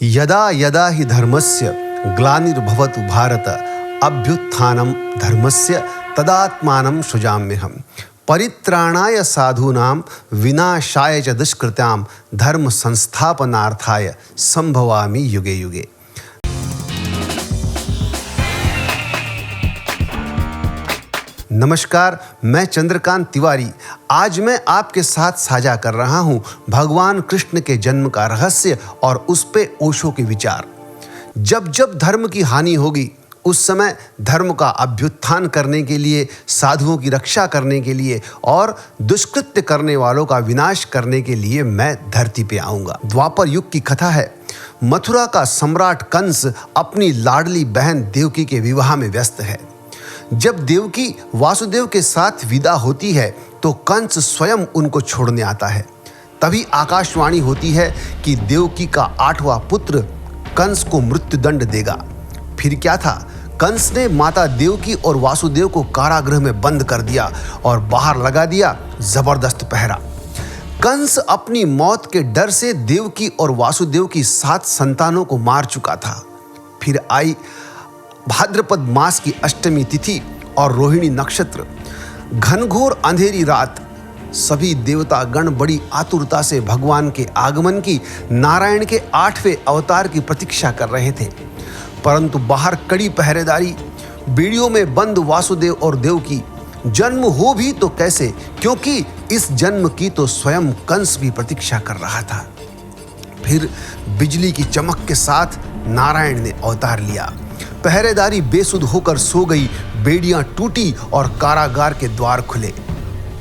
यदा यदा हि धर्मस्य ग्लानिर्भवतु भारत अभ्युत्थानं धर्मस्य तदात्मानं सृजाम्यहम्। परित्राणाय साधूनां विनाशाय च दुष्कृत्यां धर्म संस्थापनार्थाय संभवामि युगे युगे। नमस्कार, मैं चंद्रकांत तिवारी। आज मैं आपके साथ साझा कर रहा हूं भगवान कृष्ण के जन्म का रहस्य और उस पे ओशो के विचार। जब जब धर्म की हानि होगी उस समय धर्म का अभ्युत्थान करने के लिए, साधुओं की रक्षा करने के लिए और दुष्कृत्य करने वालों का विनाश करने के लिए मैं धरती पे आऊंगा। द्वापर युग की कथा है। मथुरा का सम्राट कंस अपनी लाडली बहन देवकी के विवाह में व्यस्त है। जब देवकी वासुदेव के साथ विदा होती है तो कंस स्वयं उनको छोड़ने आता है। तभी आकाशवाणी होती है कि देवकी का 8वां पुत्र कंस को मृत्युदंड देगा। फिर क्या था? कंस ने माता देवकी और वासुदेव को कारागृह में बंद कर दिया और बाहर लगा दिया जबरदस्त पहरा। कंस अपनी मौत के डर से देवकी और वासुदेव की 7 संतानों को मार चुका था। फिर आई भाद्रपद मास की अष्टमी तिथि और रोहिणी नक्षत्र। घनघोर अंधेरी रात। सभी देवता गण बड़ी आतुरता से भगवान के आगमन की, नारायण के 8वें अवतार की प्रतीक्षा कर रहे थे। परंतु बाहर कड़ी पहरेदारी, बेड़ियों में बंद वासुदेव और देवकी। जन्म हो भी तो कैसे, क्योंकि इस जन्म की तो स्वयं कंस भी प्रतीक्षा कर रहा था। फिर बिजली की चमक के साथ नारायण ने अवतार लिया। पहरेदारी बेसुध होकर सो गई, बेड़ियां टूटी और कारागार के द्वार खुले।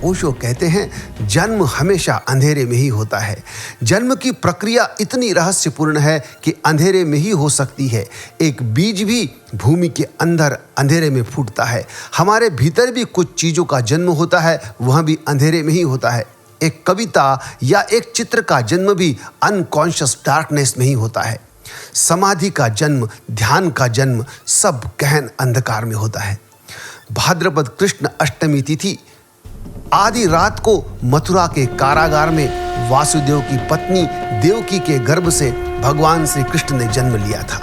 ओशो कहते हैं, जन्म हमेशा अंधेरे में ही होता है। जन्म की प्रक्रिया इतनी रहस्यपूर्ण है कि अंधेरे में ही हो सकती है। एक बीज भी भूमि के अंदर अंधेरे में फूटता है। हमारे भीतर भी कुछ चीज़ों का जन्म होता है, वह भी अंधेरे में ही होता है। एक कविता या एक चित्र का जन्म भी अनकॉन्शियस डार्कनेस में ही होता है। समाधि का जन्म, ध्यान का जन्म सब गहन अंधकार में होता है। भाद्रपद कृष्ण अष्टमी तिथि आधी रात को मथुरा के कारागार में वासुदेव की पत्नी देवकी के गर्भ से भगवान श्री कृष्ण ने जन्म लिया था।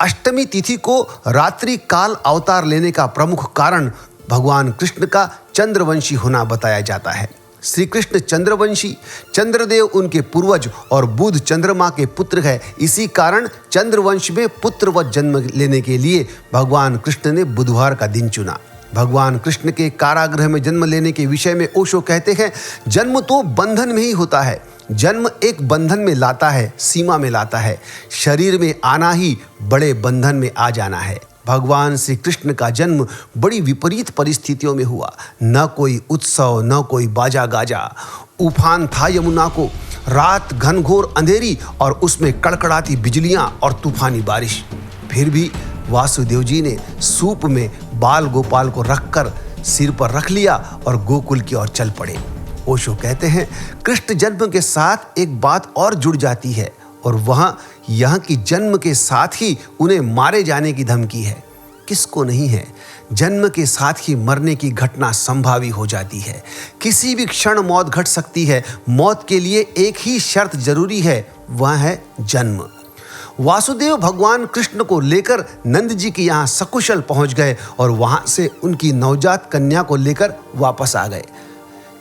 अष्टमी तिथि को रात्रि काल अवतार लेने का प्रमुख कारण भगवान कृष्ण का चंद्रवंशी होना बताया जाता है। श्री कृष्ण चंद्रवंशी, चंद्रदेव उनके पूर्वज और बुध चंद्रमा के पुत्र है। इसी कारण चंद्रवंश में पुत्रवत जन्म लेने के लिए भगवान कृष्ण ने बुधवार का दिन चुना। भगवान कृष्ण के कारागृह में जन्म लेने के विषय में ओशो कहते हैं, जन्म तो बंधन में ही होता है। जन्म एक बंधन में लाता है, सीमा में लाता है। शरीर में आना ही बड़े बंधन में आ जाना है। भगवान श्री कृष्ण का जन्म बड़ी विपरीत परिस्थितियों में हुआ। न कोई उत्सव, न कोई बाजा गाजा। उफान था यमुना को, रात घनघोर अंधेरी और उसमें कड़कड़ाती बिजलियां और तूफानी बारिश। फिर भी वासुदेव जी ने सूप में बाल गोपाल को रखकर सिर पर रख लिया और गोकुल की ओर चल पड़े। ओशो कहते हैं, कृष्ण जन्म के साथ एक बात और जुड़ जाती है और वह यह कि जन्म के साथ ही उन्हें मारे जाने की धमकी है। किसको नहीं है? जन्म के साथ ही मरने की घटना संभावी हो जाती है। किसी भी क्षण मौत घट सकती है। मौत के लिए एक ही शर्त जरूरी है, वह है जन्म। वासुदेव भगवान कृष्ण को लेकर नंद जी के यहाँ सकुशल पहुंच गए और वहां से उनकी नवजात कन्या को लेकर वापस आ गए।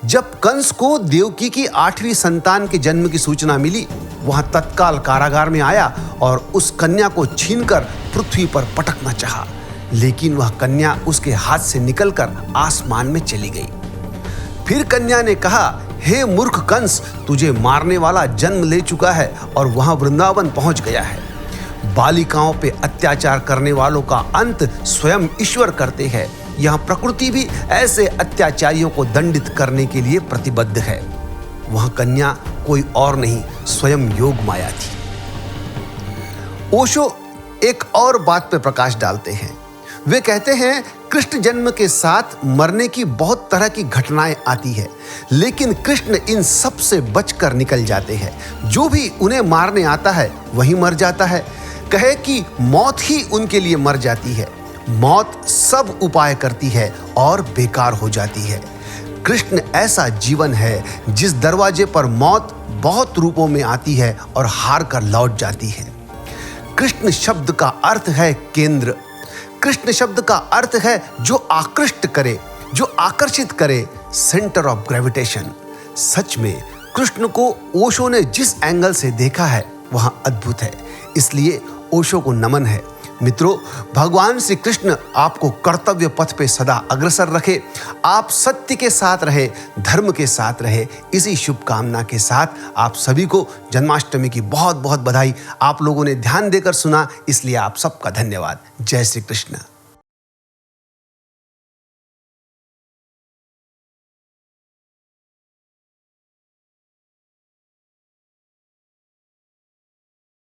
जब कंस को देवकी की 8वीं संतान के जन्म की सूचना मिली, वह तत्काल कारागार में आया और उस कन्या को छीनकर पृथ्वी पर पटकना चाहा, लेकिन वह कन्या उसके हाथ से निकलकर आसमान में चली गई। फिर कन्या ने कहा, हे मूर्ख कंस, तुझे मारने वाला जन्म ले चुका है और वहां वृंदावन पहुंच गया है। बालिकाओं पे अत्याचार करने वालों का अंत स्वयं ईश्वर करते हैं। यह प्रकृति भी ऐसे अत्याचारियों को दंडित करने के लिए प्रतिबद्ध है। वह कन्या कोई और नहीं, स्वयं योग माया थी। ओशो एक और बात पर प्रकाश डालते हैं। वे कहते हैं, कृष्ण जन्म के साथ मरने की बहुत तरह की घटनाएं आती है, लेकिन कृष्ण इन सब से बचकर निकल जाते हैं। जो भी उन्हें मारने आता है वही मर जाता है। कहे कि मौत ही उनके लिए मर जाती है। मौत सब उपाय करती है और बेकार हो जाती है। कृष्ण ऐसा जीवन है जिस दरवाजे पर मौत बहुत रूपों में आती है और हार कर लौट जाती है। कृष्ण शब्द का अर्थ है केंद्र। कृष्ण शब्द का अर्थ है जो आकृष्ट करे, जो आकर्षित करे, सेंटर ऑफ ग्रेविटेशन। सच में कृष्ण को ओशो ने जिस एंगल से देखा है वह अद्भुत है, इसलिए ओशो को नमन है। मित्रों, भगवान श्री कृष्ण आपको कर्तव्य पथ पे सदा अग्रसर रखे, आप सत्य के साथ रहे, धर्म के साथ रहे। इसी शुभकामना के साथ आप सभी को जन्माष्टमी की बहुत बहुत बधाई। आप लोगों ने ध्यान देकर सुना, इसलिए आप सबका धन्यवाद। जय श्री कृष्ण।